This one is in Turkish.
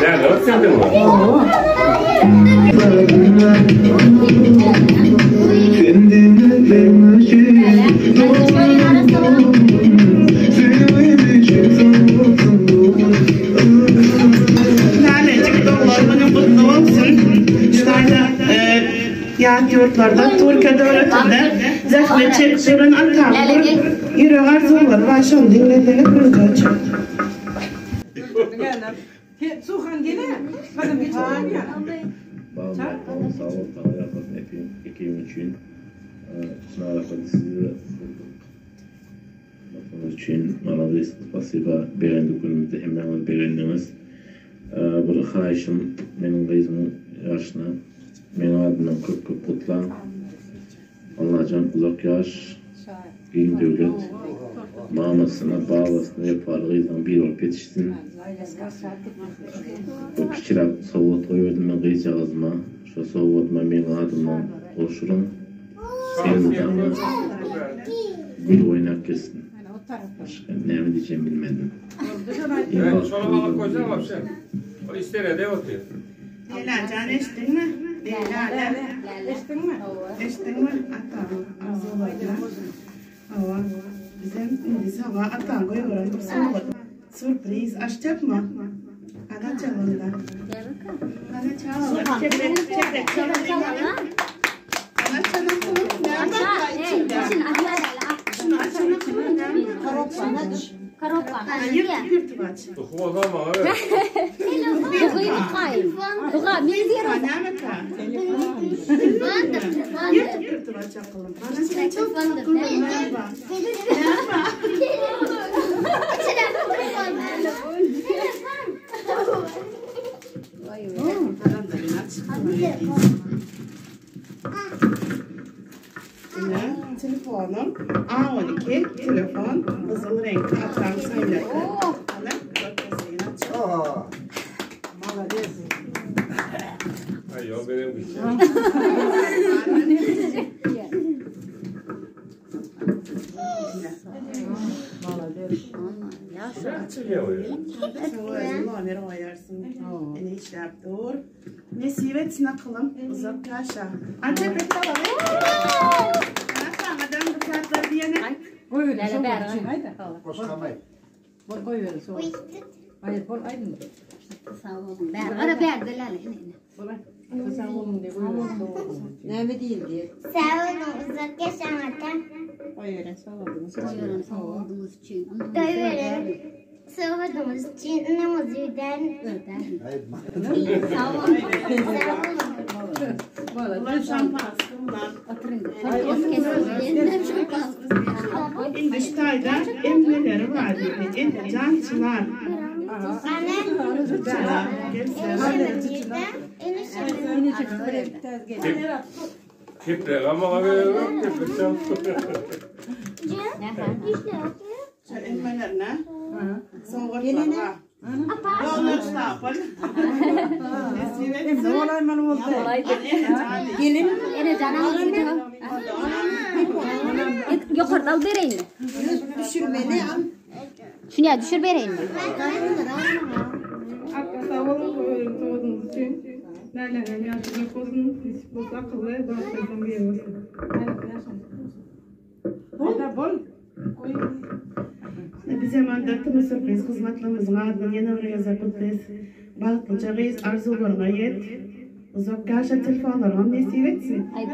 Nerede sen de mi? Yurtlarda, Türkiye devletinde zahmet çektiren atamlar, yüreği arzular var, şunu dinlediğini kırıcı. Suhan gene, bakın bir çocuk ya. Bağımlı, sağlık, yapalım ekibim için. Sınavda sizi bakımız için молодец, спасибо. Beğendik günümüzde hemen beğendiniz. Bir xahişim benim kızımın yaşına. Benim adımdan köp kutlan. Allah'can uzak yaş, iyi devlet, mamasına, babasına yapar, kızdan bir olup yetişsin. Bu küçük soğuk koyuyordum ben kızcağızıma. Şu soğukma benim adımdan koşurum. Senin adamı gül oynak kessin. Başka ne mi diyeceğim bilmedim. Ben çorbalık koyacağım abi sen. O istere de oturuyor. Leyla can içtin mi? Leyla İçtin mi? içtin mi? Atam, arzularla. Hava, bizim biz hava atam koyuyorum. Sürpriz açacak mı? Ana çalında. Ana çalında. Çekrek çalında. Ana çalında. Şunu açana kılın. Karopa. Yırtıp aç. Tuhuma zaman evet. Tuha, mezir. Yırtıp aç akalım. Bana sen çok kılın. Merhaba. Telefonum A12 telefon kızıl renkli atan sayıları. Ay yok benim bir şey. Açılıyor ya. Numara koyarsın. Ne iş yaptır? Ne sivet nakalım uzak kaşa. Anne bekle alalım. Madem bu kartlar diyene. Koy verin, Lale bära. Koş kamay. Koy verin, so. Hayır, koy aydın. Bära bärde lale. Sen oğlum diye koy verin, so. Ne mi değil diye. Sağolun uzak yaşamaktan. Koy verin, sağ olun. Sağladığımız için. Dövürüm. Sığmadığımız için namazıdan. Sağ olun. Ulan şampansınlar. İngilizce'de emreleri var dedi. Cançılar. Anne. Kitle ama veriyorum. Kitle çal. Emrelerine. Soğuklarla. Doğru stapel. Ne olay bana oldu? Gelin. Ene canım gidiyor. Yukarıda al vereyim mi? Düşürmeni al. Şuraya düşür vereyim mi? Sağ olun sorduğunuz için. Nereden yaşayacak olsun, hiç bu akıllı, bağışlayacağım bir yer olsun. Hadi bol. Bize mandatımız sürpriz hizmetlerimizin adını yeni oraya zakıttayız. Balkınca biz arzularına yet. Uzak karşı telefonlarım ne sivetsin? Ay,